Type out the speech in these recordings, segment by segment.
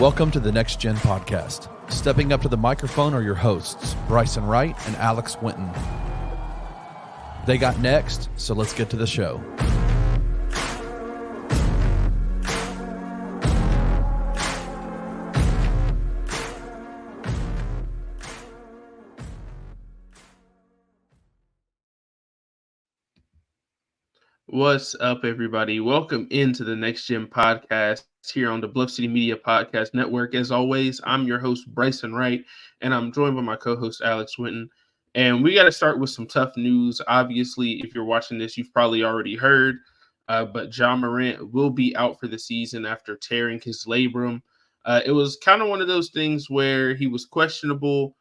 Welcome to the Next Gen Podcast. Stepping up to the microphone are your hosts, Bryson Wright and Alex Winton. They got next, so let's get to the show. What's up, everybody? Welcome into the Next Gen Podcast here on the Bluff City Media Podcast Network. As always, I'm your host, Bryson Wright, and I'm joined by my co-host, Alex Winton. And we got to start with some tough news. Obviously, if you're watching this, you've probably already heard, but Morant will be out for the season after tearing his labrum. It was kind of one of those things where he was questionable.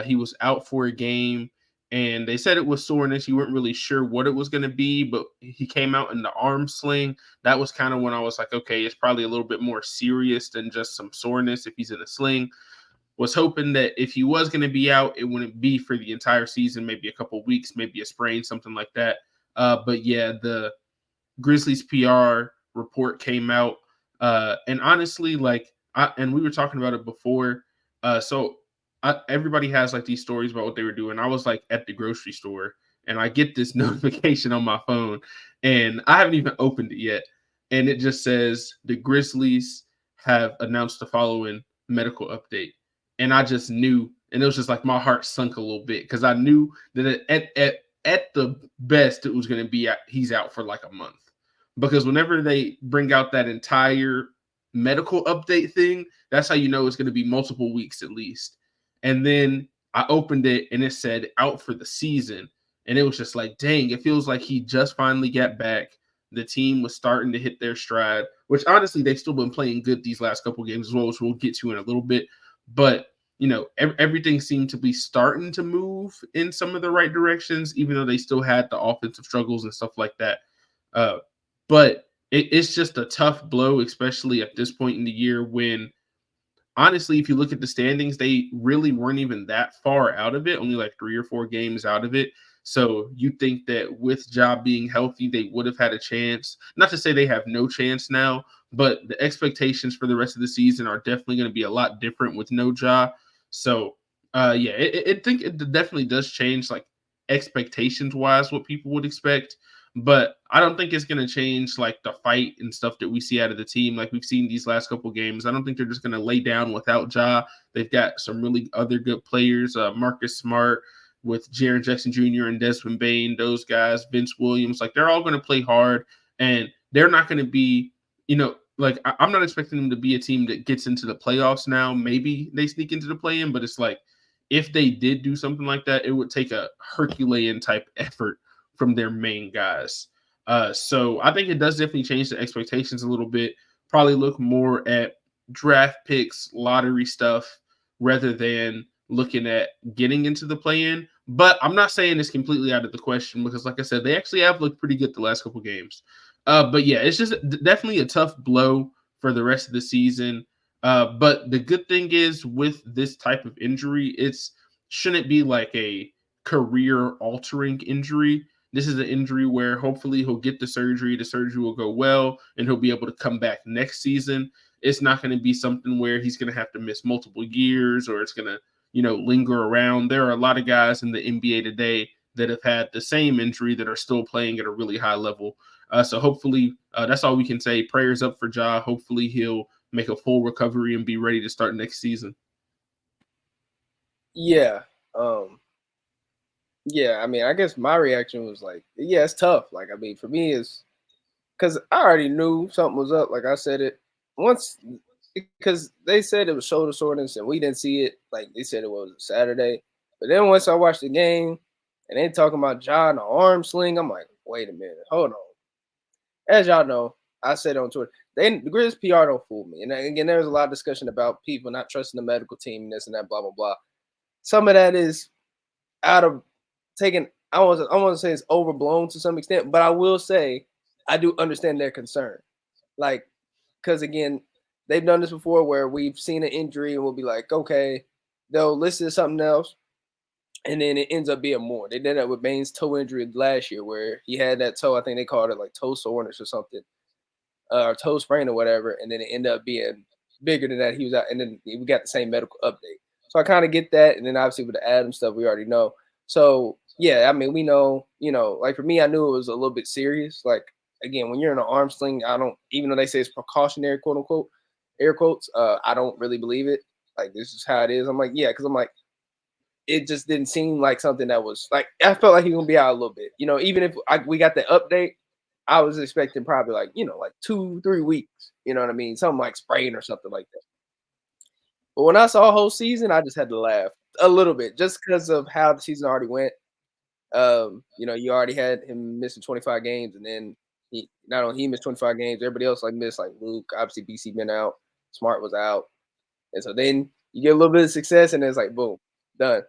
He was out for a game. And they said it was soreness. You weren't really sure what it was going to be, but he came out in the arm sling. That was kind of when I was like, okay, it's probably a little bit more serious than just some soreness if he's in a sling. Was hoping that if he was going to be out, it wouldn't be for the entire season, maybe a couple weeks, maybe a sprain, something like that. But yeah, the Grizzlies PR report came out. And honestly, and we were talking about it before. Everybody has like these stories about what they were doing. I was like at the grocery store and I get this notification on my phone and I haven't even opened it yet. And it just says the Grizzlies have announced the following medical update. And I just knew, and it was just like my heart sunk a little bit because I knew that at the best it was going to be he's out for like a month. Because whenever they bring out that entire medical update thing, that's how you know it's going to be multiple weeks at least. And then I opened it and it said out for the season. And it was just like, dang, it feels like he just finally got back. The team was starting to hit their stride, which honestly, they've still been playing good these last couple games as well, which we'll get to in a little bit. But, you know, everything seemed to be starting to move in some of the right directions, even though they still had the offensive struggles and stuff like that. But it's just a tough blow, especially at this point in the year when, honestly, if you look at the standings, they really weren't even that far out of it, only like 3 or 4 games out of it. So you think that with Ja being healthy, they would have had a chance. Not to say they have no chance now, but the expectations for the rest of the season are definitely going to be a lot different with no Ja. So, I think it definitely does change like expectations-wise what people would expect. But I don't think it's going to change like the fight and stuff that we see out of the team. Like we've seen these last couple games. I don't think they're just going to lay down without Ja. They've got some really other good players. Marcus Smart with Jaren Jackson Jr. and Desmond Bane, those guys, Vince Williams, like they're all going to play hard and they're not going to be, you know, like I'm not expecting them to be a team that gets into the playoffs now. Maybe they sneak into the play-in, but it's like if they did do something like that, it would take a Herculean type effort from their main guys. So I think it does definitely change the expectations a little bit. Probably look more at draft picks, lottery stuff, rather than looking at getting into the play-in. But I'm not saying it's completely out of the question because, like I said, they actually have looked pretty good the last couple games. But yeah, it's just definitely a tough blow for the rest of the season. But the good thing is with this type of injury, it shouldn't be like a career-altering injury. This is an injury where hopefully he'll get the surgery. The surgery will go well, and he'll be able to come back next season. It's not going to be something where he's going to have to miss multiple years or it's going to, linger around. There are a lot of guys in the NBA today that have had the same injury that are still playing at a really high level. So hopefully that's all we can say. Prayers up for Ja. Hopefully he'll make a full recovery and be ready to start next season. Yeah. Yeah, I mean, I guess my reaction was like, yeah, it's tough. Like, I mean, for me, it's because I already knew something was up. Like I said it once because they said it was shoulder soreness and we didn't see it. Like they said it was Saturday. But then once I watched the game and they talking about Ja and the arm sling, I'm like, wait a minute, hold on. As y'all know, I said on Twitter, the Grizz PR don't fool me. And again, there was a lot of discussion about people not trusting the medical team, this and that, blah, blah, blah. Some of that is out of taken, I want to say it's overblown to some extent, but I will say I do understand their concern. Like, because again, they've done this before where we've seen an injury and we'll be like, okay, they'll list it as something else, and then it ends up being more. They did that with Bane's toe injury last year where he had that toe, I think they called it like toe soreness or something, or toe sprain or whatever, and then it ended up being bigger than that. He was out, and then we got the same medical update. So I kind of get that, and then obviously with the Adams stuff, we already know. So yeah, I mean, we know, like for me, I knew it was a little bit serious. Like again, when you're in an arm sling, I don't, even though they say it's precautionary, quote unquote, air quotes, I don't really believe it. Like this is how it is. I'm like, yeah, because I'm like, it just didn't seem like something that was like, I felt like he was gonna be out a little bit. Even if we got the update, I was expecting probably like, like 2-3 weeks. You know what I mean? Something like sprain or something like that. But when I saw a whole season, I just had to laugh a little bit just because of how the season already went. You already had him missing 25 games, and then he not only he missed 25 games, everybody else like missed, like Luke, obviously BC been out, Smart was out. And so then you get a little bit of success, and then it's like boom, done.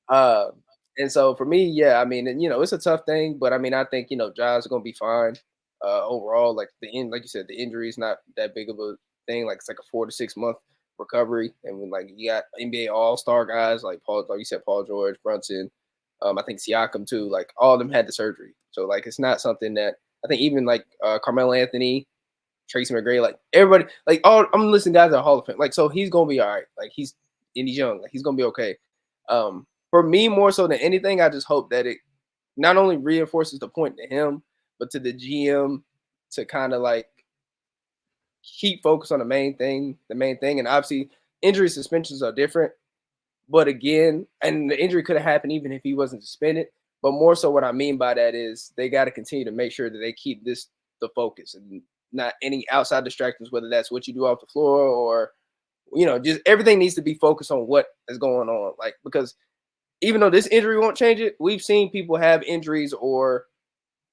Uh, and so for me, yeah, I mean, and, it's a tough thing, but I mean, I think Jaws are gonna be fine. Overall, like like you said, the injury is not that big of a thing. Like it's like a 4 to 6 month recovery, and when like you got NBA All Star guys like Paul, like you said, Paul George, Brunson, I think Siakam too. Like all of them had the surgery, so like it's not something that I think even like Carmelo Anthony, Tracy McGrady, like everybody, like all I'm listening guys that are Hall of Fame. Like so he's gonna be all right. Like he's young, like he's gonna be okay. For me, more so than anything, I just hope that it not only reinforces the point to him, but to the GM to kind of like keep focus on the main thing. And obviously, injury suspensions are different. But again, and the injury could have happened even if he wasn't suspended. But more so, what I mean by that is they got to continue to make sure that they keep this the focus and not any outside distractions, whether that's what you do off the floor or just everything needs to be focused on what is going on. Like because even though this injury won't change it, we've seen people have injuries or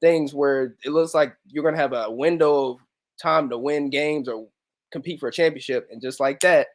things where it looks like you're going to have a window of time to win games or compete for a championship. And just like that,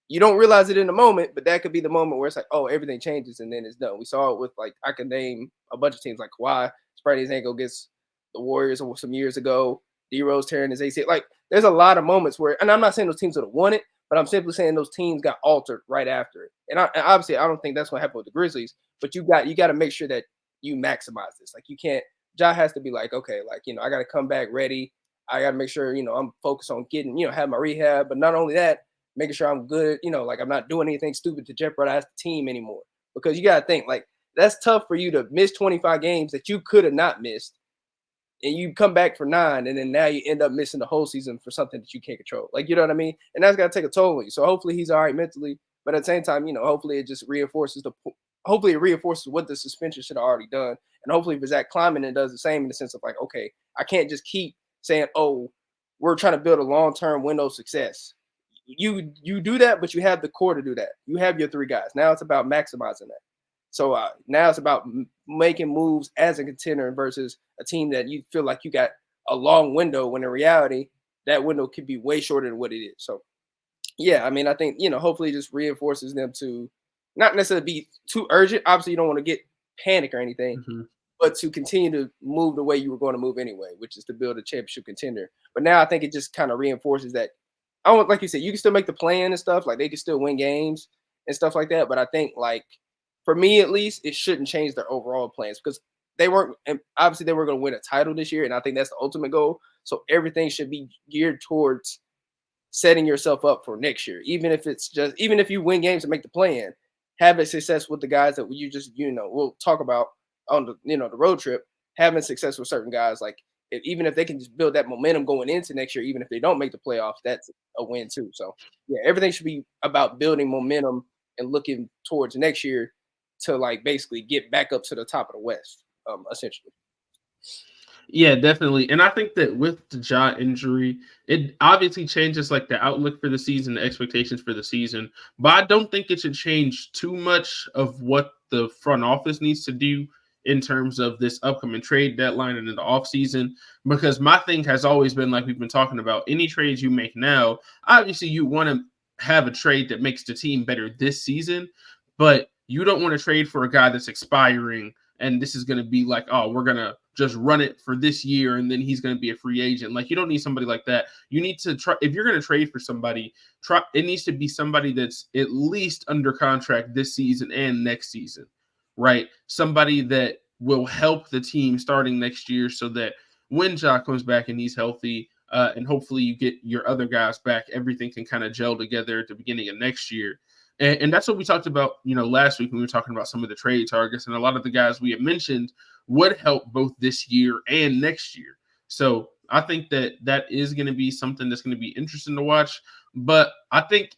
you don't realize it in the moment, but that could be the moment where it's like, oh, everything changes and then it's done. We saw it with like, I can name a bunch of teams like Kawhi, sprained his ankle against the Warriors some years ago, D-Rose tearing his ACL. Like there's a lot of moments where, and I'm not saying those teams would have won it, but I'm simply saying those teams got altered right after it. And obviously, I don't think that's what happened with the Grizzlies. But you got to make sure that you maximize this. Like you can't. Ja has to be like, okay, like I got to come back ready. I got to make sure I'm focused on getting have my rehab. But not only that, making sure I'm good. Like I'm not doing anything stupid to jeopardize the team anymore. Because you got to think like that's tough for you to miss 25 games that you could have not missed. And you come back for 9, and then now you end up missing the whole season for something that you can't control. Like, you know what I mean? And that's got to take a toll on you. So hopefully he's all right mentally. But at the same time, hopefully it just reinforces what the suspension should have already done. And hopefully for Zach Kleiman, it does the same in the sense of like, okay, I can't just keep saying, oh, we're trying to build a long-term window of success. You do that, but you have the core to do that. You have your 3 guys. Now it's about maximizing that. So now it's about making moves as a contender versus a team that you feel like you got a long window when in reality, that window could be way shorter than what it is. So, yeah, I mean, I think, hopefully it just reinforces them to not necessarily be too urgent. Obviously, you don't want to get panic or anything, but to continue to move the way you were going to move anyway, which is to build a championship contender. But now I think it just kind of reinforces that. I don't like you said, you can still make the plan and stuff. Like they can still win games and stuff like that. But I think like, for me, at least, it shouldn't change their overall plans because they weren't, and obviously they were going to win a title this year. And I think that's the ultimate goal. So everything should be geared towards setting yourself up for next year. Even if you win games and make the plan, having success with the guys that you just, we'll talk about on the, the road trip, having success with certain guys, like even if they can just build that momentum going into next year, even if they don't make the playoffs, that's a win too. So yeah, everything should be about building momentum and looking towards next year to like basically get back up to the top of the West, essentially. Yeah, definitely. And I think that with the Ja injury, it obviously changes like the outlook for the season, the expectations for the season. But I don't think it should change too much of what the front office needs to do in terms of this upcoming trade deadline and in the offseason. Because my thing has always been, like we've been talking about, any trades you make now, obviously you want to have a trade that makes the team better this season, but you don't want to trade for a guy that's expiring and this is going to be like, oh, we're going to just run it for this year and then he's going to be a free agent. Like, you don't need somebody like that. You need to try, if you're going to trade for somebody, it needs to be somebody that's at least under contract this season and next season, right? Somebody that will help the team starting next year so that when Ja comes back and he's healthy, and hopefully you get your other guys back. Everything can kind of gel together at the beginning of next year. And that's what we talked about, last week when we were talking about some of the trade targets, and a lot of the guys we had mentioned would help both this year and next year. So I think that is going to be something that's going to be interesting to watch. But I think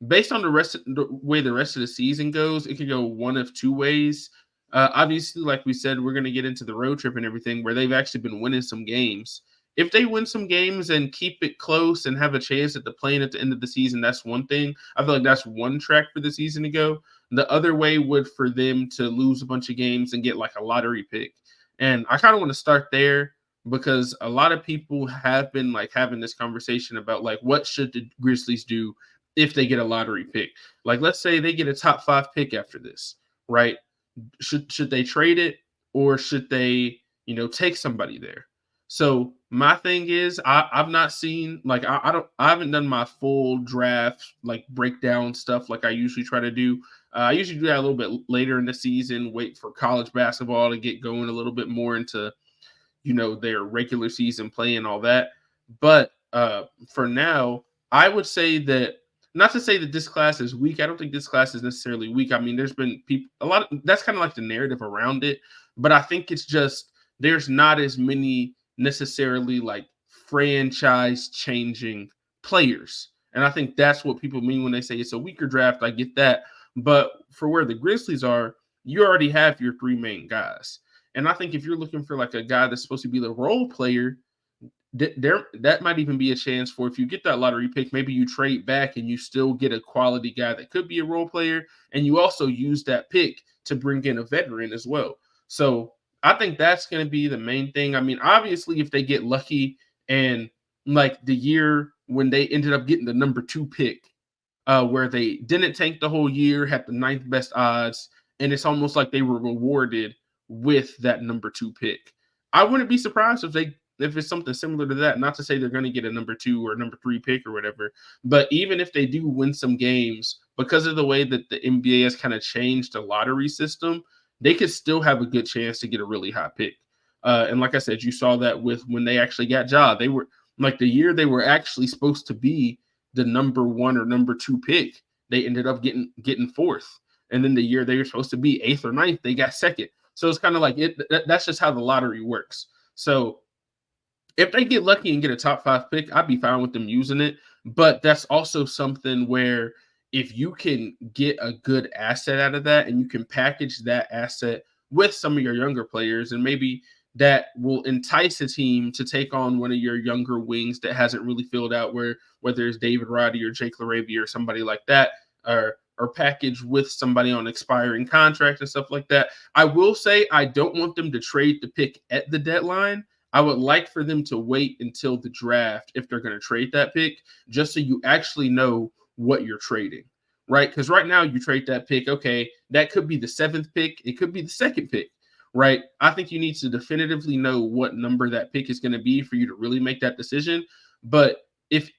based on the way the rest of the season goes, it could go one of two ways. Obviously, like we said, we're going to get into the road trip and everything where they've actually been winning some games. If they win some games and keep it close and have a chance at the play-in at the end of the season, that's one thing. I feel like that's one track for the season to go. The other way would for them to lose a bunch of games and get like a lottery pick. And I kind of want to start there because a lot of people have been like having this conversation about like what should the Grizzlies do if they get a lottery pick. Like, let's say they get a top 5 pick after this, right? Should they trade it or should they, take somebody there? So my thing is, I've not seen like I haven't done my full draft like breakdown stuff like I usually try to do. I usually do that a little bit later in the season, wait for college basketball to get going a little bit more into their regular season play and all that. But for now, I would say that, not to say that this class is weak. I don't think this class is necessarily weak. I mean, there's been that's kind of like the narrative around it. But I think it's just there's not as many necessarily like franchise changing players. And I think that's what people mean when they say it's a weaker draft. I get that. But for where the Grizzlies are, you already have your 3 main guys. And I think if you're looking for like a guy that's supposed to be the role player, that might even be a chance for, if you get that lottery pick, maybe you trade back and you still get a quality guy that could be a role player. And you also use that pick to bring in a veteran as well. So I think that's going to be the main thing. I mean, obviously, if they get lucky and like the year when they ended up getting the number 2 pick, where they didn't tank the whole year, had the 9th best odds, and it's almost like they were rewarded with that number 2 pick. I wouldn't be surprised if it's something similar to that. Not to say they're going to get a number 2 or number 3 pick or whatever, but even if they do win some games, because of the way that the NBA has kind of changed the lottery system, they could still have a good chance to get a really high pick. And like I said, you saw that with when they actually got Ja. They were like the year they were actually supposed to be the number 1 or number 2 pick, they ended up getting 4th. And then the year they were supposed to be 8th or 9th, they got 2nd. So it's kind of like that's just how the lottery works. So if they get lucky and get a top 5 pick, I'd be fine with them using it. But that's also something where if you can get a good asset out of that and you can package that asset with some of your younger players, and maybe that will entice a team to take on one of your younger wings that hasn't really filled out, whether it's David Roddy or Jake LaRavia or somebody like that, or package with somebody on expiring contract and stuff like that. I will say I don't want them to trade the pick at the deadline. I would like for them to wait until the draft if they're going to trade that pick, just so you actually know what you're trading, right? Because right now you trade that pick, okay, that could be the 7th pick. It could be the 2nd pick, right? I think you need to definitively know what number that pick is going to be for you to really make that decision. But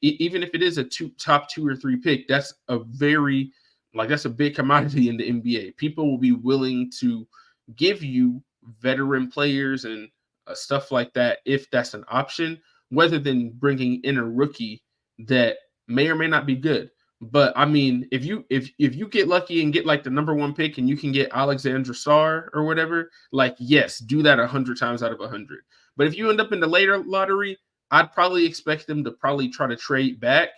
even if it is a top 2 or 3 pick, that's a big commodity in the NBA. People will be willing to give you veteran players and stuff like that if that's an option, rather than bringing in a rookie that may or may not be good. But I mean, if you get lucky and get like the number 1 pick and you can get Alexandra Sarr or whatever, like, yes, do that 100 times out of 100. But if you end up in the later lottery, I'd probably expect them to probably try to trade back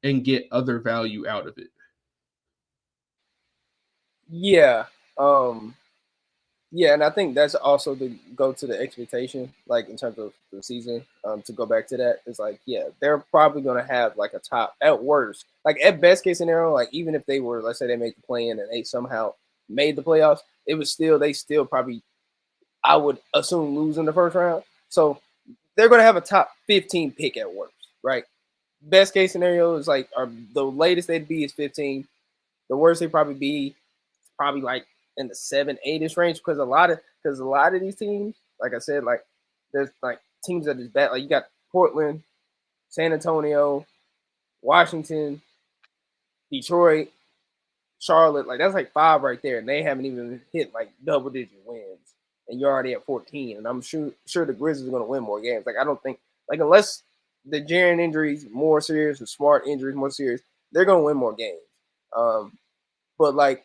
and get other value out of it. Yeah. Yeah, and I think that's also to go to the expectation, like in terms of the season, to go back to that, it's like, yeah, they're probably going to have like a top, at worst, like at best case scenario, like even if they were, let's say they make the play-in and they somehow made the playoffs, they still probably, I would assume, lose in the first round. So they're going to have a top 15 pick at worst, right? Best case scenario is like, or the latest they'd be is 15. The worst they'd probably be is probably like in the 7-8ish range, because a lot of these teams, like I said, like there's like teams that is bad. Like you got Portland, San Antonio, Washington, Detroit, Charlotte. Like that's like 5 right there, and they haven't even hit like double-digit wins, and you're already at 14. And I'm sure the Grizzlies are going to win more games. Like I don't think, like unless the Jaren injuries more serious, the Smart injuries more serious, they're gonna win more games. But like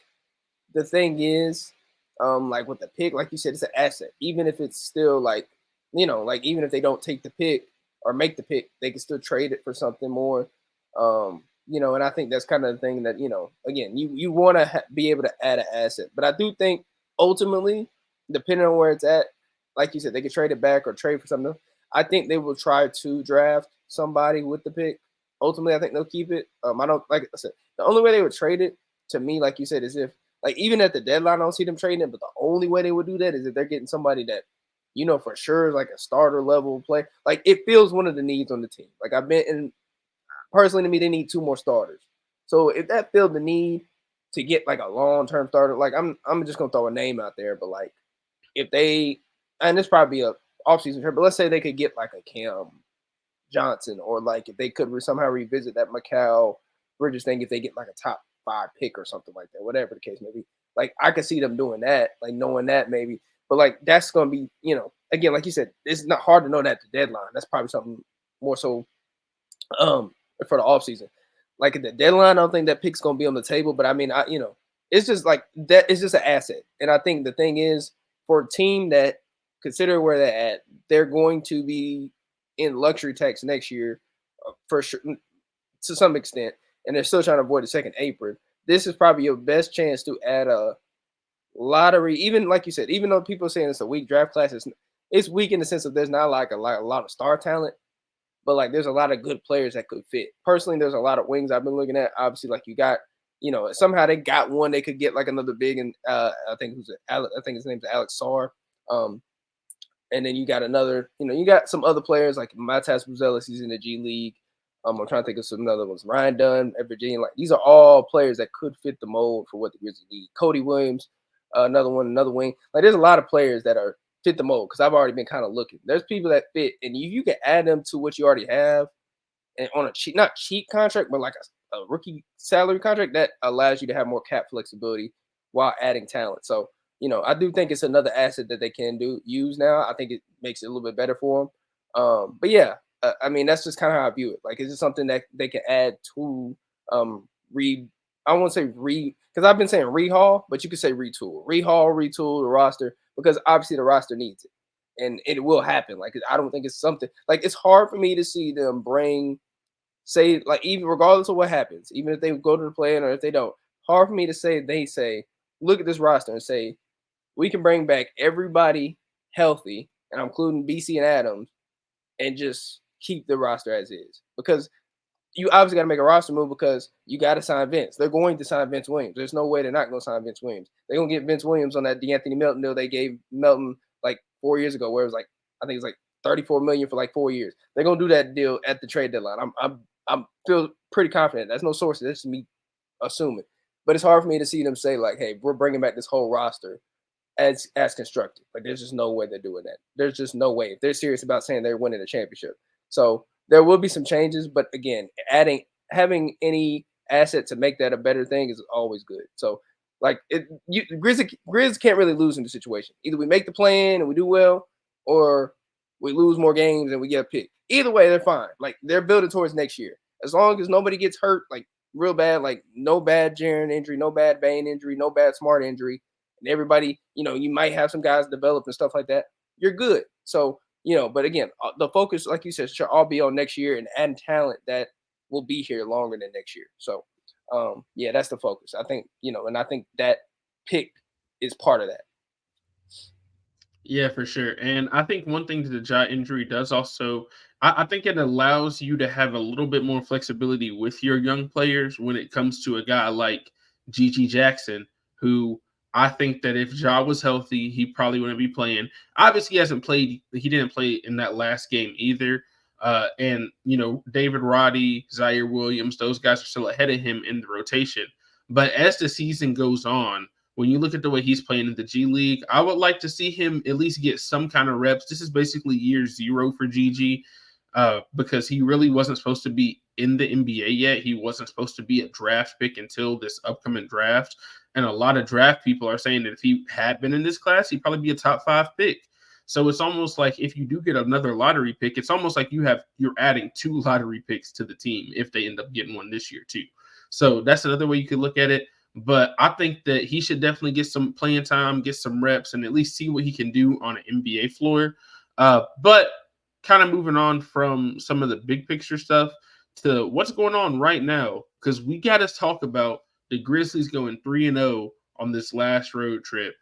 the thing is, like with the pick, like you said, it's an asset. Even if it's still like, like even if they don't take the pick or make the pick, they can still trade it for something more. And I think that's kind of the thing that, again, you want to be able to add an asset. But I do think ultimately, depending on where it's at, like you said, they could trade it back or trade for something. I think they will try to draft somebody with the pick. Ultimately, I think they'll keep it. I don't, like I said, the only way they would trade it to me, like you said, is if, like, even at the deadline, I don't see them trading it, but the only way they would do that is if they're getting somebody that, for sure is like a starter level play. Like, it feels one of the needs on the team. Like, I've been in, personally to me, they need 2 more starters. So if that filled the need to get like a long-term starter, like I'm just gonna throw a name out there, but like if they, and this probably a offseason trade, but let's say they could get like a Cam Johnson, or like if they could somehow revisit that Mikal Bridges thing, if they get like a top 5 pick or something like that, whatever the case may be. Like I could see them doing that, like knowing that maybe, but like that's gonna be, again, like you said, it's not hard to know that at the deadline. That's probably something more so for the offseason. Like at the deadline, I don't think that pick's gonna be on the table, but I mean, it's just like that, it's just an asset. And I think the thing is, for a team that consider where they're at, they're going to be in luxury tax next year for sure, to some extent, and they're still trying to avoid the second apron. This is probably your best chance to add a lottery. Even like you said, even though people are saying it's a weak draft class, it's weak in the sense of there's not like a lot of star talent, but like there's a lot of good players that could fit. Personally, there's a lot of wings I've been looking at. Obviously, like you got, somehow they got one, they could get like another big, and I think his name's Alex Sarr. And then you got another, you got some other players like Matas Buzelis, he's in the G League. I'm trying to think of some other ones. Ryan Dunn at Virginia. Like these are all players that could fit the mold for what the Grizzlies need. Cody Williams, another wing. Like there's a lot of players that are fit the mold, because I've already been kind of looking. There's people that fit, and you can add them to what you already have, and on a cheap, not cheap contract, but like a rookie salary contract that allows you to have more cap flexibility while adding talent. So, I do think it's another asset that they can use now. I think it makes it a little bit better for them. But yeah, I mean, that's just kind of how I view it. Like, it's just something that they can add to I won't say because I've been saying rehaul, but you could say retool. Retool the roster, because obviously the roster needs it. And it will happen. Like, I don't think it's something, like, it's hard for me to see them say, like, even regardless of what happens, even if they go to the play-in or if they don't, hard for me to say, look at this roster and say, we can bring back everybody healthy, and I'm including BC and Adams, and just keep the roster as is. Because you obviously got to make a roster move, because you got to sign Vince. They're going to sign Vince Williams. There's no way they're not going to sign Vince Williams. They're going to get Vince Williams on that DeAnthony Melton deal they gave Melton like 4 years ago, where it was like, I think it's like $34 million for like 4 years. They're going to do that deal at the trade deadline. I'm feel pretty confident. That's no sources. That's just me assuming. But it's hard for me to see them say, like, hey, we're bringing back this whole roster as constructed. Like, there's just no way they're doing that. There's just no way. If they're serious about saying they're winning a championship. So there will be some changes, but again, having any asset to make that a better thing is always good. So, like, Grizz can't really lose in the situation. Either we make the plan and we do well, or we lose more games and we get a pick. Either way, they're fine. Like, they're building towards next year. As long as nobody gets hurt, like, real bad, like, no bad Jaren injury, no bad Bane injury, no bad Smart injury, and everybody, you might have some guys develop and stuff like that, you're good. So, but again, the focus, like you said, should all be on next year and adding talent that will be here longer than next year. So, yeah, that's the focus. I think, and I think that pick is part of that. Yeah, for sure. And I think one thing that the Ja injury does also, I think it allows you to have a little bit more flexibility with your young players when it comes to a guy like Gigi Jackson, who I think that if Ja was healthy, he probably wouldn't be playing. Obviously, he didn't play in that last game either. And, David Roddy, Zaire Williams, those guys are still ahead of him in the rotation. But as the season goes on, when you look at the way he's playing in the G League, I would like to see him at least get some kind of reps. This is basically year 0 for Gigi, because he really wasn't supposed to be in the NBA yet. He wasn't supposed to be a draft pick until this upcoming draft. And a lot of draft people are saying that if he had been in this class, he'd probably be a top 5 pick. So it's almost like if you do get another lottery pick, it's almost like you're adding 2 lottery picks to the team if they end up getting one this year too. So that's another way you could look at it. But I think that he should definitely get some playing time, get some reps, and at least see what he can do on an NBA floor. But kind of moving on from some of the big picture stuff to what's going on right now, because we got to talk about the Grizzlies going 3-0 on this last road trip,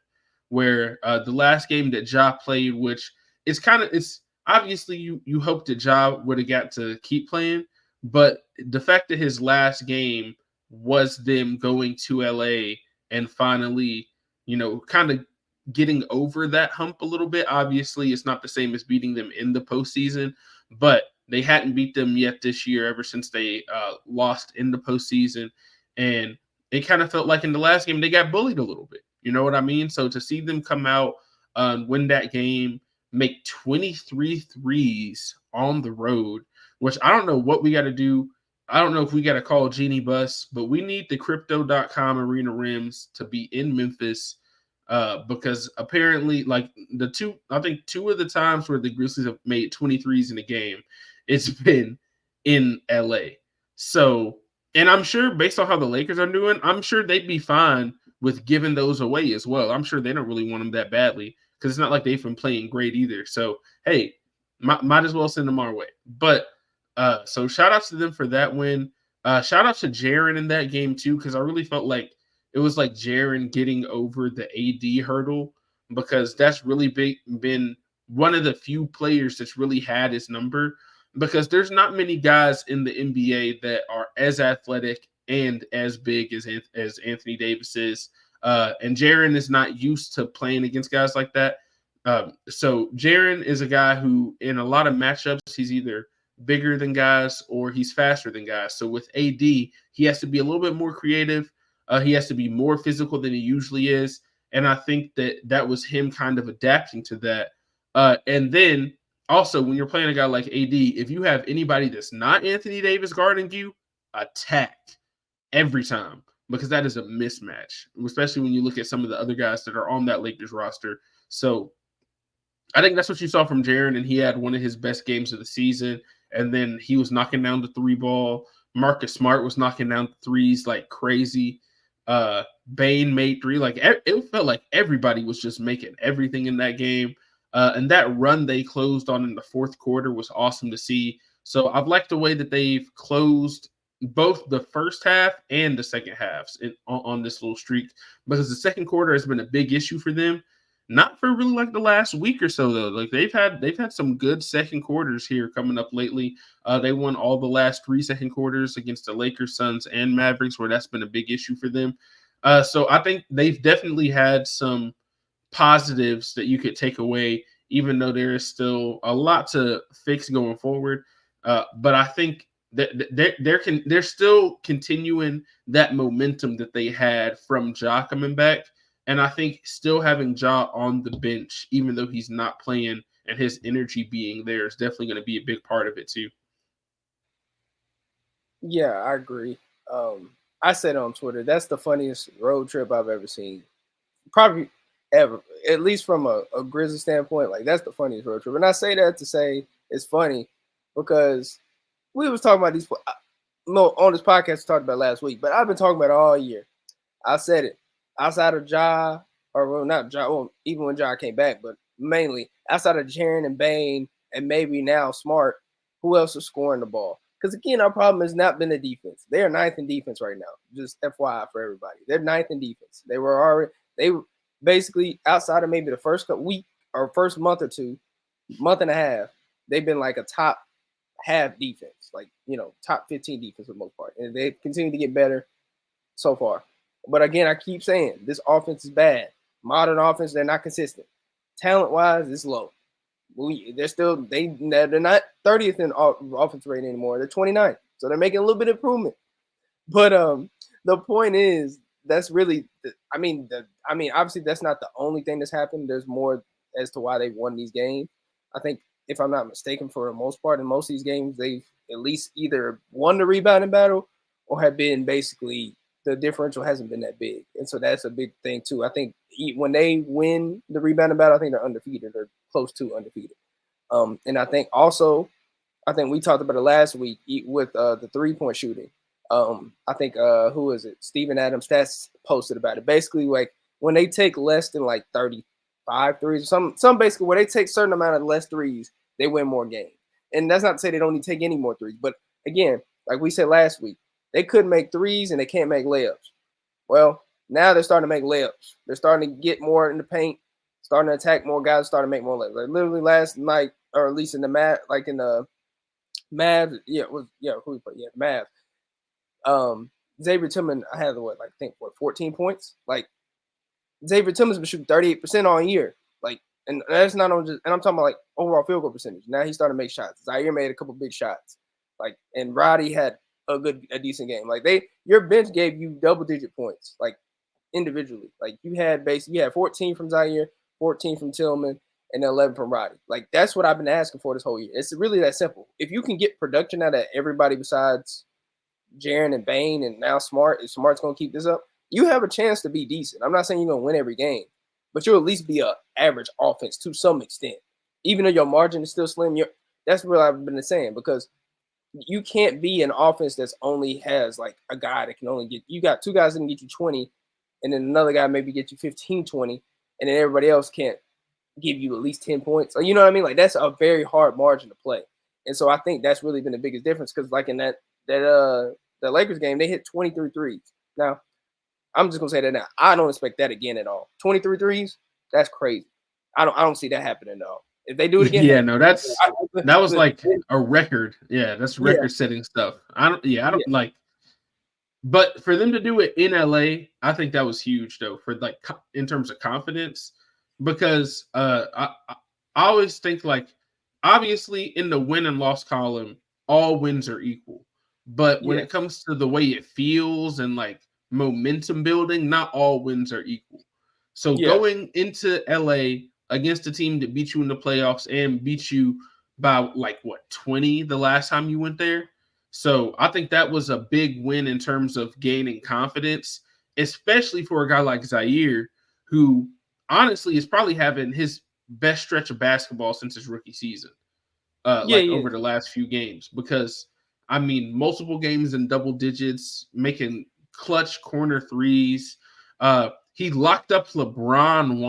where the last game that Ja played, which it's obviously you hope that Ja would have got to keep playing, but the fact that his last game was them going to LA and finally, kind of getting over that hump a little bit. Obviously, it's not the same as beating them in the postseason, but they hadn't beat them yet this year ever since they lost in the postseason. And it kind of felt like in the last game, they got bullied a little bit. You know what I mean? So to see them come out and win that game, make 23 threes on the road, which I don't know what we got to do. I don't know if we got to call Genie Bus, but we need the Crypto.com Arena Rims to be in Memphis because apparently, like I think 2 of the times where the Grizzlies have made 23s in a game, it's been in LA. So, and I'm sure based on how the Lakers are doing, I'm sure they'd be fine with giving those away as well. I'm sure they don't really want them that badly because it's not like they've been playing great either. So, hey, might as well send them our way. But so shout outs to them for that win. Shout out to Jaren in that game too, because I really felt like it was like Jaren getting over the AD hurdle, because that's really been one of the few players that's really had his number, because there's not many guys in the NBA that are as athletic and as big as Anthony Davis is. And Jaren is not used to playing against guys like that. So Jaren is a guy who in a lot of matchups, he's either bigger than guys or he's faster than guys. So with AD, he has to be a little bit more creative. He has to be more physical than he usually is. And I think that was him kind of adapting to that. And then also when you're playing a guy like AD, if you have anybody that's not Anthony Davis guarding you, attack every time, because that is a mismatch, especially when you look at some of the other guys that are on that Lakers roster. So I think that's what you saw from Jaren, and he had one of his best games of the season. And then he was knocking down the 3 ball. Marcus Smart was knocking down threes like crazy. Bane made 3. Like it felt like everybody was just making everything in that game. And that run they closed on in the fourth quarter was awesome to see. So I've liked the way that they've closed both the first half and the second halves on this little streak, because the second quarter has been a big issue for them. Not for really like the last week or so though. Like they've had some good second quarters here coming up lately. They won all the last 3 second quarters against the Lakers, Suns, and Mavericks, where that's been a big issue for them. So I think they've definitely had some positives that you could take away, even though there is still a lot to fix going forward. But I think that they're still continuing that momentum that they had from Ja coming back. And I think still having Ja on the bench, even though he's not playing, and his energy being there is definitely going to be a big part of it too. Yeah, I agree. I said on Twitter, that's the funniest road trip I've ever seen. Probably ever, at least from a Grizzly standpoint. Like, that's the funniest road trip. And I say that to say it's funny because we was talking about these on this podcast we talked about last week, but I've been talking about it all year. I said it. Outside of Ja, or well, not Ja, well, even when Ja came back, but mainly outside of Jaren and Bane and maybe now Smart, who else is scoring the ball? Because again, our problem has not been the defense. They are 9th in defense right now. Just FYI for everybody, they're 9th in defense. They were basically outside of maybe the first week or first month or 2, month and a half, they've been like a top half defense, like top 15 defense for the most part, and they continue to get better so far. But again, I keep saying this offense is bad. Modern offense, they're not consistent. Talent-wise, it's low. They're not 30th in offense rating anymore. They're 29th, so they're making a little bit of improvement. But the point is, that's really, obviously that's not the only thing that's happened. There's more as to why they've won these games. I think, if I'm not mistaken, for the most part, in most of these games, they've at least either won the rebounding battle or have been basically the differential hasn't been that big, and so that's a big thing too. I think when they win the rebounding battle, I think they're undefeated or close to undefeated. And I think we talked about it last week with the 3-point shooting. I think who is it? Steven Adams stats posted about it. Basically, like when they take less than like 35 threes, some basically where they take certain amount of less threes, they win more games. And that's not to say they don't need to take any more threes, but again, like we said last week, they couldn't make threes and they can't make layups. Well, now they're starting to make layups. They're starting to get more in the paint, starting to attack more guys, starting to make more layups. Like literally last night, or at least in the Mavs, who we play? Yeah, Mavs. Xavier Tillman, I had 14 points. Like Xavier Tillman's been shooting 38% all year. Like, and that's not on just, and I'm talking about like overall field goal percentage. Now he's starting to make shots. Zaire made a couple big shots. Like, and Roddy had a decent game. Like your bench gave you double-digit points, like individually. Like you had 14 from Zaire, 14 from Tillman, and 11 from Roddy. Like that's what I've been asking for this whole year. It's really that simple. If you can get production out of everybody besides Jaren and Bane and now Smart, if Smart's gonna keep this up, you have a chance to be decent. I'm not saying you're gonna win every game, but you'll at least be an average offense to some extent. Even though your margin is still slim, that's what I've been saying, because you can't be an offense that's only has like a guy that can only get, you got two guys that can get you 20, and then another guy maybe get you 15, 20, and then everybody else can't give you at least 10 points. You know what I mean? Like that's a very hard margin to play. And so I think that's really been the biggest difference, because like in that Lakers game, they hit 23 threes. Now, I'm just gonna say that now. I don't expect that again at all. 23 threes, that's crazy. I don't see that happening at all. If they do it again, yeah, no, that was like a record. Yeah, that's record-setting stuff. I don't like. But for them to do it in LA, I think that was huge, though, for like in terms of confidence, because I always think like, obviously in the win and loss column, all wins are equal. But when it comes to the way it feels and like momentum building, not all wins are equal. So going into LA against a team that beat you in the playoffs and beat you by 20 the last time you went there. So I think that was a big win in terms of gaining confidence, especially for a guy like Zaire, who honestly is probably having his best stretch of basketball since his rookie season, over the last few games. Because, I mean, multiple games in double digits, making clutch corner threes. He locked up LeBron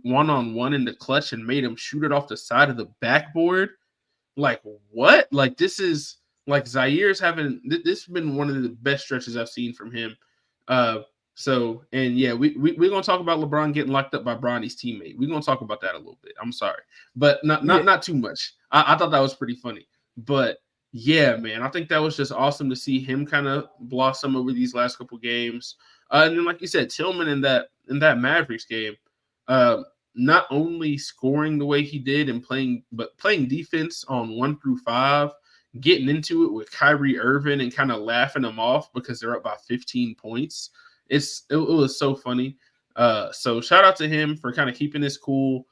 one-on-one in the clutch and made him shoot it off the side of the backboard. Like, what? Like, this is like Zaire's having this has been one of the best stretches I've seen from him. We're gonna talk about LeBron getting locked up by Bronny's teammate. We're gonna talk about that a little bit. I'm sorry, but not too much. I thought that was pretty funny. But yeah, man, I think that was just awesome to see him kind of blossom over these last couple games. And then, like you said, Tillman in that Mavericks game, not only scoring the way he did and playing defense on 1 through 5, getting into it with Kyrie Irving and kind of laughing them off because they're up by 15 points. It was so funny. So shout out to him for kind of keeping this cool,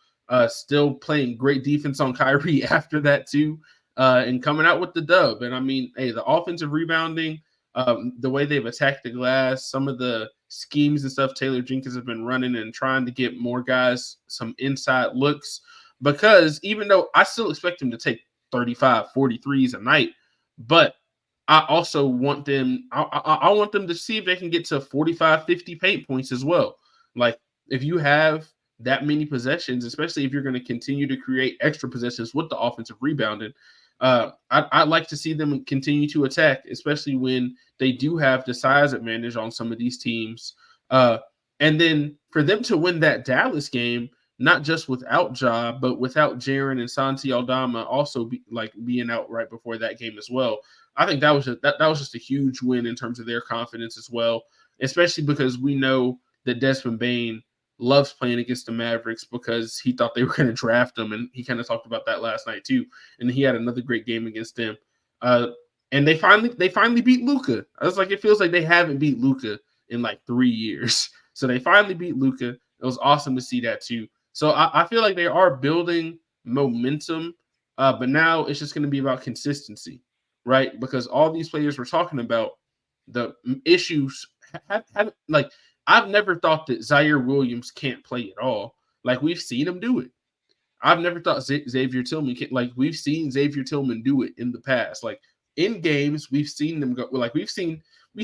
still playing great defense on Kyrie after that too, and coming out with the dub. And I mean, hey, the offensive rebounding, the way they've attacked the glass, some of the schemes and stuff Taylor Jenkins has been running and trying to get more guys some inside looks, because even though I still expect him to take 35, 43s a night, but I also want them, I want them to see if they can get to 45, 50 paint points as well. Like, if you have that many possessions, especially if you're going to continue to create extra possessions with the offensive rebounding, I'd like to see them continue to attack, especially when they do have the size advantage on some of these teams. And then for them to win that Dallas game, not just without Ja, but without Jaren and Santi Aldama also being out right before that game as well. I think that was just a huge win in terms of their confidence as well, especially because we know that Desmond Bane loves playing against the Mavericks because he thought they were going to draft him, and he kind of talked about that last night too. And he had another great game against them. And they finally beat Luka. I was like, it feels like they haven't beat Luka in like 3 years. So they finally beat Luka. It was awesome to see that too. So I feel like they are building momentum, but now it's just going to be about consistency, right? Because all these players we're talking about, the issues like I've never thought that Zaire Williams can't play at all. Like we've seen him do it. I've never thought Xavier Tillman can, like we've seen Xavier Tillman do it in the past. Like in games, we've seen them go. Like we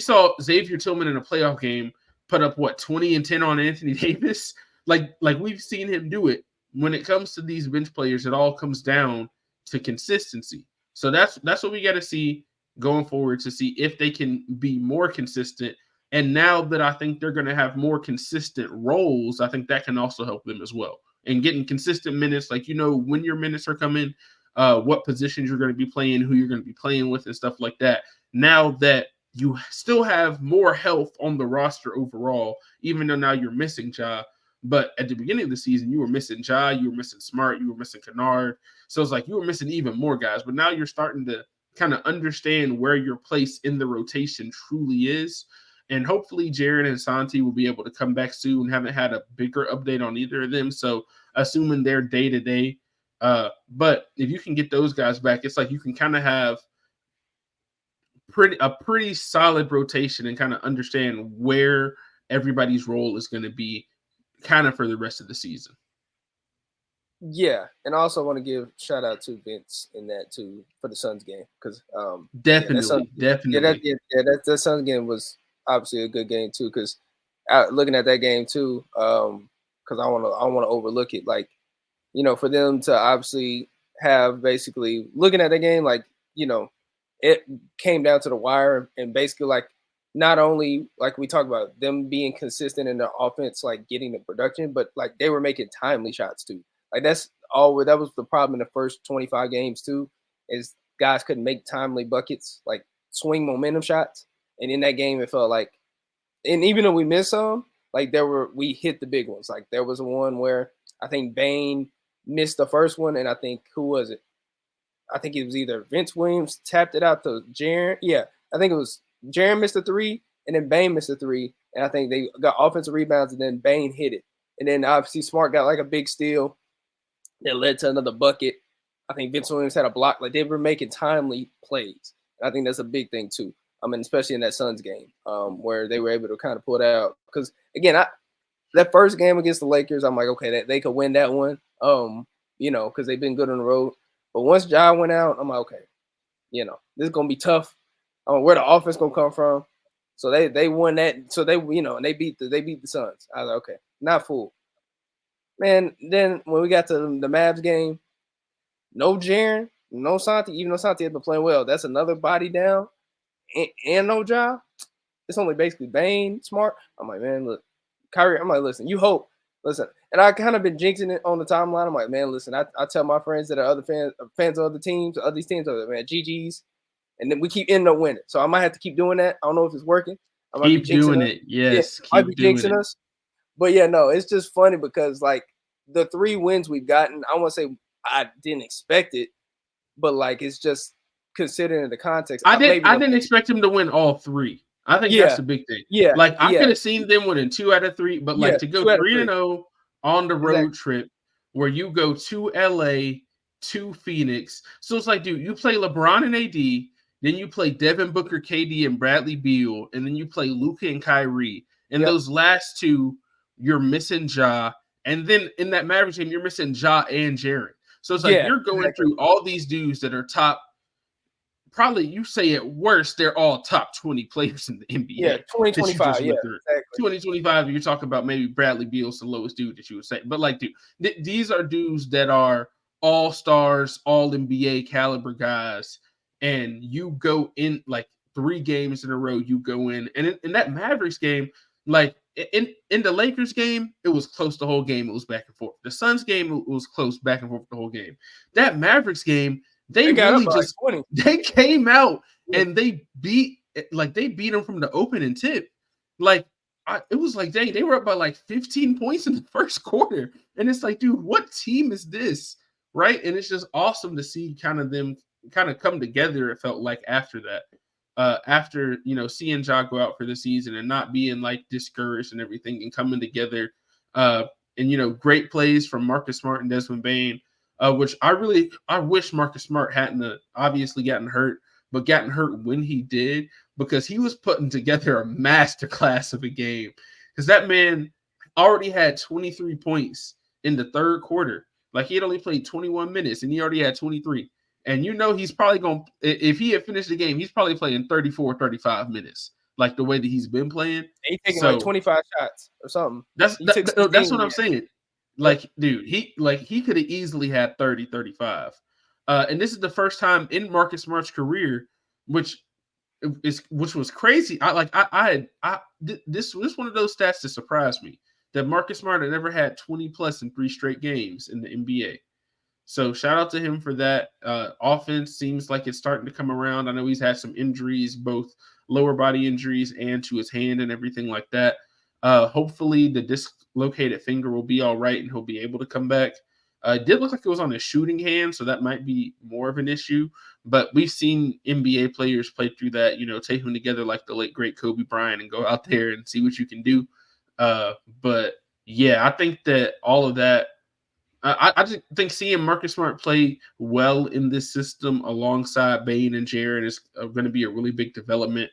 saw Xavier Tillman in a playoff game put up 20 and 10 on Anthony Davis. Like we've seen him do it. When it comes to these bench players, it all comes down to consistency. So that's what we got to see going forward to see if they can be more consistent. And now that I think they're going to have more consistent roles, I think that can also help them as well. And getting consistent minutes, like when your minutes are coming, what positions you're going to be playing, who you're going to be playing with, and stuff like that. Now that you still have more health on the roster overall, even though now you're missing Ja. But at the beginning of the season, you were missing Ja, you were missing Smart, you were missing Kennard. So it's like you were missing even more guys. But now you're starting to kind of understand where your place in the rotation truly is. And hopefully Jaren and Santi will be able to come back soon. Haven't had a bigger update on either of them. So assuming they're day-to-day. But if you can get those guys back, it's like you can kind of have a pretty solid rotation and kind of understand where everybody's role is going to be kind of for the rest of the season. Yeah, and I also want to give shout out to Vince in that too for the Suns game because definitely. That Suns game was obviously a good game too because looking at that game too because I want to overlook it, like for them to obviously have basically looking at that game, like it came down to the wire and basically like not only like we talked about them being consistent in their offense, like getting the production, but like they were making timely shots too. Like that was the problem in the first 25 games too, is guys couldn't make timely buckets, like swing momentum shots. And in that game, it felt like, and even though we missed some, like we hit the big ones. Like there was one where I think Bane missed the first one, and I think who was it? I think it was either Vince Williams tapped it out to Jaren. Yeah, I think it was Jaren missed a three, and then Bane missed a three, and I think they got offensive rebounds, and then Bane hit it, and then obviously Smart got like a big steal that led to another bucket. I think Vince Williams had a block. Like they were making timely plays. I think that's a big thing too. I mean, especially in that Suns game, where they were able to kind of pull it out. Because again, that first game against the Lakers, I'm like, okay, they could win that one. Because they've been good on the road. But once Ja went out, I'm like, okay, this is gonna be tough. Where the offense gonna come from? So they won that. So they and they beat the Suns. I was like, okay, not fooled. Man, then when we got to the Mavs game, no Jaren, no Santi, even though Santi has been playing well, that's another body down, and no Ja. It's only basically Bane, Smart. I'm like, man, look, Kyrie, I'm like, listen, and I kind of been jinxing it on the timeline. I'm like, man, listen, I tell my friends that are other fans of other teams, of these teams, man, GG's, and then we keep ending up winning. So I might have to keep doing that. I don't know if it's working. I might keep doing it. Yes, yeah, keep doing it. Us. But yeah, no, it's just funny because like the 3 wins we've gotten, I want to say I didn't expect it, but like it's just considering the context. I didn't expect him to win all 3. I think that's the big thing. Yeah, like I could have seen them winning 2 out of 3, but like to go 3-0 on the road trip where you go to LA, to Phoenix. So it's like, dude, you play LeBron and AD, then you play Devin Booker, KD, and Bradley Beal, and then you play Luka and Kyrie. And those last 2, you're missing Ja. And then in that Mavericks game, you're missing Ja and Jaren. So it's like you're going through all these dudes that are top. Probably you say at worst, they're all top 20 players in the NBA. Yeah, 2025. Yeah, exactly. 2025, you're talking about maybe Bradley Beal's the lowest dude that you would say. But like, dude, these are dudes that are all-stars, all-NBA caliber guys. And you go in like 3 games in a row, you go in. And in that Mavericks game, like in the Lakers game, it was close the whole game. It was back and forth. The Suns game, it was close back and forth the whole game. That Mavericks game, they really just they came out and they beat them from the opening tip. Like it was like, dang, they were up by like 15 points in the first quarter. And it's like, dude, what team is this? Right. And it's just awesome to see kind of them kind of come together. It felt like after that. After seeing Ja go out for the season and not being like discouraged and everything and coming together, and great plays from Marcus Smart and Desmond Bane, which I wish Marcus Smart hadn't obviously gotten hurt, but gotten hurt when he did, because he was putting together a masterclass of a game. Because that man already had 23 points in the third quarter. Like, he had only played 21 minutes and he already had 23. And he's probably going to, if he had finished the game, he's probably playing 34, 35 minutes, like the way that he's been playing. He's taking like 25 shots or something. That's what I'm saying. Like, dude, he could have easily had 30, 35. And this is the first time in Marcus Smart's career, which was crazy. This was one of those stats that surprised me, that Marcus Smart had never had 20 plus in 3 straight games in the NBA. So shout out to him for that. Offense seems like it's starting to come around. I know he's had some injuries, both lower body injuries and to his hand and everything like that. Hopefully the dislocated finger will be all right and he'll be able to come back. It did look like it was on his shooting hand, so that might be more of an issue. But we've seen NBA players play through that, take them together like the late, great Kobe Bryant and go out there and see what you can do. But, yeah, I think that all of that, I just think seeing Marcus Smart play well in this system alongside Bane and Jaren is going to be a really big development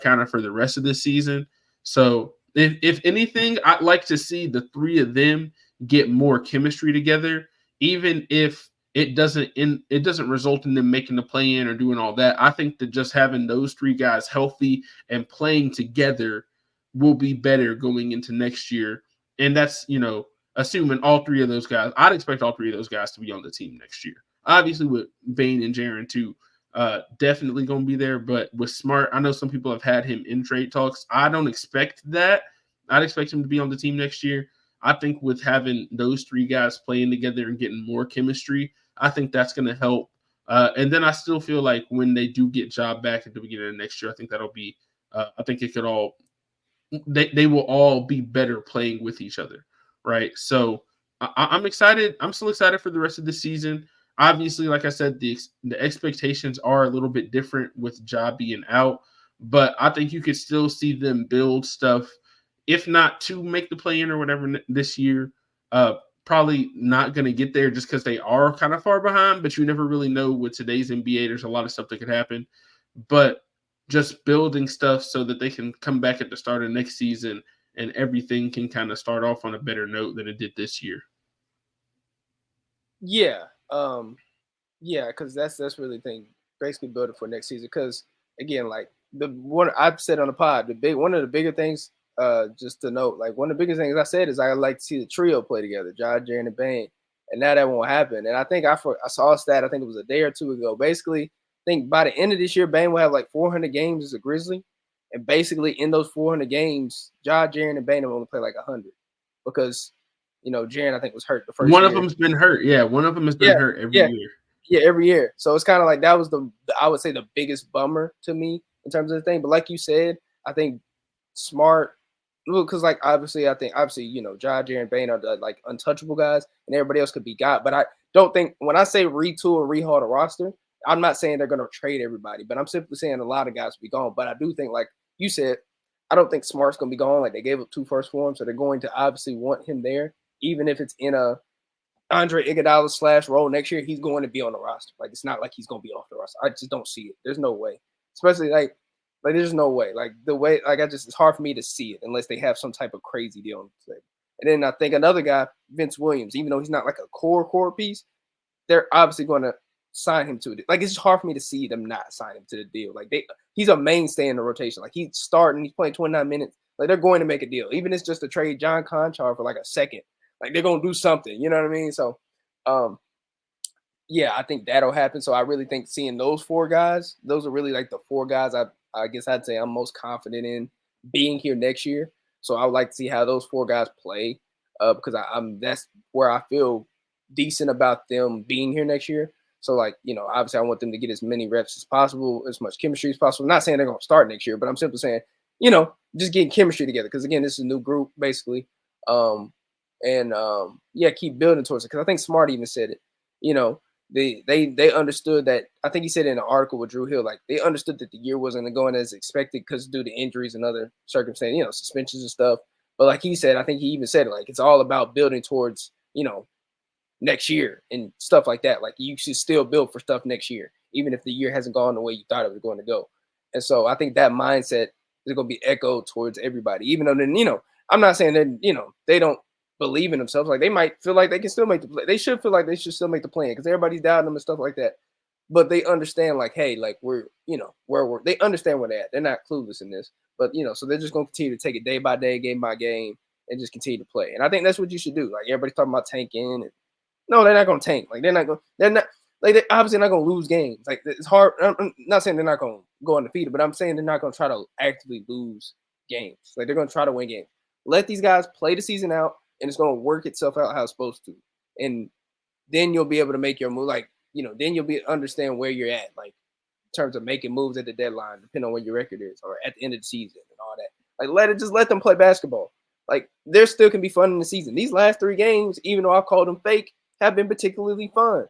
kind of for the rest of this season. So if anything, I'd like to see the three of them get more chemistry together, even if it doesn't result in them making the play-in or doing all that. I think that just having those three guys healthy and playing together will be better going into next year. And that's, assuming all three of those guys, I'd expect all three of those guys to be on the team next year. Obviously, with Bane and Jaren too, definitely going to be there. But with Smart, I know some people have had him in trade talks. I don't expect that. I'd expect him to be on the team next year. I think with having those three guys playing together and getting more chemistry, I think that's going to help. And then I still feel like when they do get Job back at the beginning of next year, I think that'll be, I think it could all, they will all be better playing with each other. Right. So I'm excited. I'm still excited for the rest of the season. Obviously, like I said, the expectations are a little bit different with Ja being out, but I think you could still see them build stuff, if not to make the play-in or whatever this year. Probably not going to get there just because they are kind of far behind, but you never really know with today's NBA. There's a lot of stuff that could happen, but just building stuff so that they can come back at the start of next season and everything can kind of start off on a better note than it did this year. Yeah. Because that's really the thing, basically building for next season. Because again, like the one I've said on the pod, one of the bigger things, just to note, like one of the biggest things I said is I like to see the trio play together, Ja, Jaren, and Bane. And now that won't happen. And I think I saw a stat, I think it was a day or two ago. Basically, I think by the end of this year, Bane will have like 400 games as a Grizzly. And basically, in those 400 games, Ja, Jaren, and Bane have only played like 100 because, Jaren, I think, was hurt the first year. One of them's been hurt. Yeah, one of them has been hurt every year. Yeah, every year. So it's kind of like that was I would say, the biggest bummer to me in terms of the thing. But like you said, I think Smart, because like obviously, Ja, Jaren, Bane are the like untouchable guys, and everybody else could be got. But I don't think when I say retool and rehaul the roster, I'm not saying they're going to trade everybody, but I'm simply saying a lot of guys will be gone. But I do think, like you said, I don't think Smart's going to be gone. Like they gave up 2 firsts for him, so they're going to obviously want him there, even if it's in a Andre Iguodala / role next year. He's going to be on the roster. Like it's not like he's going to be off the roster. I just don't see it. There's no way, especially like there's no way. Like the way, like it's hard for me to see it unless they have some type of crazy deal on the table. And then I think another guy, Vince Williams, even though he's not like a core piece, they're obviously going to sign him to it. Like it's just hard for me to see them not sign him to the deal. Like he's a mainstay in the rotation. Like he's starting, he's playing 29 minutes. Like they're going to make a deal, even if it's just to trade John Conchar for like a second. Like they're gonna do something, you know what I mean? So, yeah, I think that'll happen. So I really think seeing those 4 guys, those are really like the 4 guys I guess I'd say I'm most confident in being here next year. So I would like to see how those 4 guys play, because that's where I feel decent about them being here next year. So like, obviously I want them to get as many reps as possible, as much chemistry as possible. I'm not saying they're gonna start next year, but I'm simply saying, just getting chemistry together. Because again, this is a new group basically. Keep building towards it. Because I think Smart even said it. They understood that. I think he said in an article with Drew Hill, like they understood that the year wasn't going as expected because due to injuries and other circumstances, suspensions and stuff. But like he said, I think he even said it, like it's all about building towards, next year and stuff like that. Like you should still build for stuff next year, even if the year hasn't gone the way you thought it was going to go. And so I think that mindset is going to be echoed towards everybody, even though then, I'm not saying that, they don't believe in themselves. Like they might feel like they can still make the play. They should feel like they should still make the plan because everybody's doubting them and stuff like that. But they understand like, hey, like we're, they understand where they're at. They're not clueless in this, but so they're just going to continue to take it day by day, game by game, and just continue to play. And I think that's what you should do. Like everybody's talking about tanking. And, no, they're not going to tank. Like they're obviously not going to lose games. Like it's hard. I'm not saying they're not going to go undefeated, but I'm saying they're not going to try to actively lose games. Like they're going to try to win games. Let these guys play the season out, and it's going to work itself out how it's supposed to. And then you'll be able to make your move. Like, then you'll understand where you're at, like in terms of making moves at the deadline, depending on what your record is, or at the end of the season and all that. Like let them play basketball. Like there still can be fun in the season. These last 3 games, even though I called them fake, have been particularly fun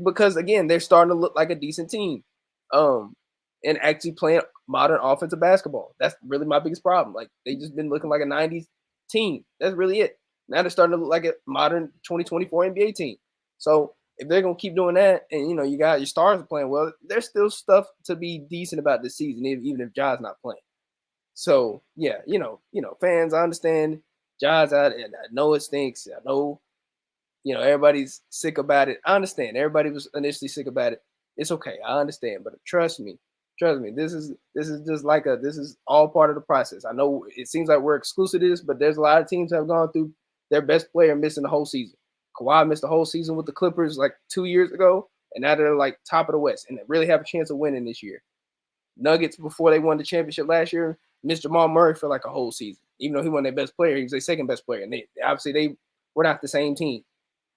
because again, they're starting to look like a decent team, and actually playing modern offensive basketball. That's really my biggest problem. Like they just been looking like a 90s team. That's really it. Now they're starting to look like a modern 2024 NBA team. So if they're gonna keep doing that, and you got your stars playing well, there's still stuff to be decent about this season, even if Ja's not playing. So yeah, fans, I understand Ja's out, and I know it stinks. I know, everybody's sick about it. I understand. Everybody was initially sick about it. It's okay. I understand, but trust me, this is just like this is all part of the process. I know it seems like we're exclusive to this, but there's a lot of teams that have gone through their best player missing the whole season. Kawhi missed the whole season with the Clippers like 2 years ago, and now they're like top of the West, and they really have a chance of winning this year. Nuggets, before they won the championship last year, missed Jamal Murray for like a whole season. Even though he won their best player, he was their second best player, and they were not the same team.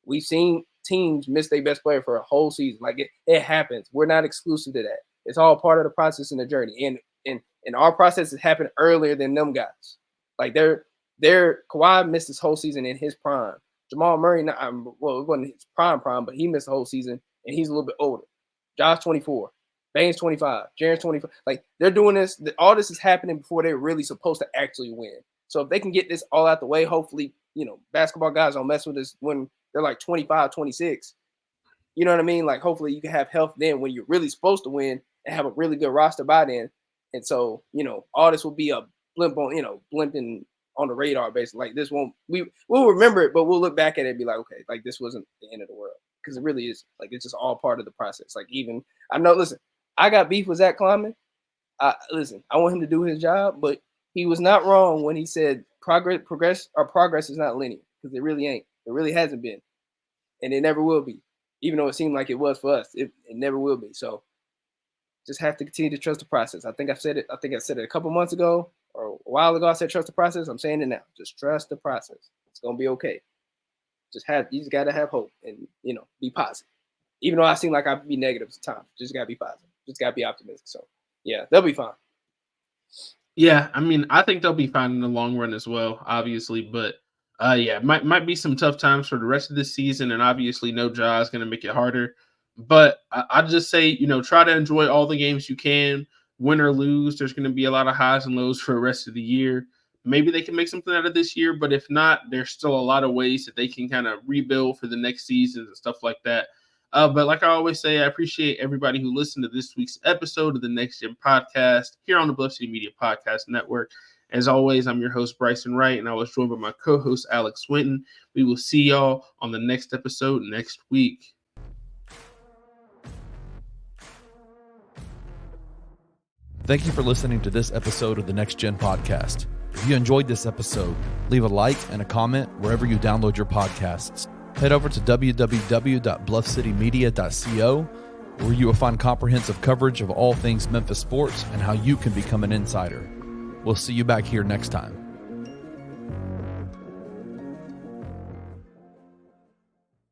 We've seen teams miss their best player for a whole season. Like it happens. We're not exclusive to that. It's all part of the process and the journey. And our process has happened earlier than them guys. Like Kawhi missed his whole season in his prime. Jamal Murray, it wasn't his prime, but he missed the whole season, and he's a little bit older. Josh 24, Bane's 25, Jaren's 25. Like they're doing this. All this is happening before they're really supposed to actually win. So if they can get this all out the way, hopefully, basketball guys don't mess with this when they're like 25, 26. You know what I mean? Like hopefully you can have health then when you're really supposed to win and have a really good roster by then. And so, all this will be a blimping on the radar basically. Like this we'll remember it, but we'll look back at it and be like, okay, like this wasn't the end of the world. Because it really is. Like it's just all part of the process. Like even I know, listen, I got beef with Zach Kleiman. Listen, I want him to do his job, but he was not wrong when he said progress is not linear, because it really ain't. It really hasn't been. And it never will be. Even though it seemed like it was for us, it never will be. So just have to continue to trust the process. I think I said it a couple months ago or a while ago. I said trust the process. I'm saying it now. Just trust the process. It's gonna be okay. You just gotta have hope and be positive. Even though I seem like I'd be negative at times, just gotta be positive. Just gotta be optimistic. So yeah, they'll be fine. Yeah, I mean, I think they'll be fine in the long run as well, obviously. But yeah, might be some tough times for the rest of this season, and obviously no Ja is going to make it harder. But I just say, try to enjoy all the games you can, win or lose. There's going to be a lot of highs and lows for the rest of the year. Maybe they can make something out of this year, but if not, there's still a lot of ways that they can kind of rebuild for the next season and stuff like that. But like I always say, I appreciate everybody who listened to this week's episode of the Next Gen Podcast here on the Bluff City Media Podcast Network. As always, I'm your host, Bryson Wright, and I was joined by my co-host, Alex Winton. We will see y'all on the next episode next week. Thank you for listening to this episode of the Next Gen Podcast. If you enjoyed this episode, leave a like and a comment wherever you download your podcasts. Head over to www.bluffcitymedia.co, where you will find comprehensive coverage of all things Memphis sports and how you can become an insider. We'll see you back here next time.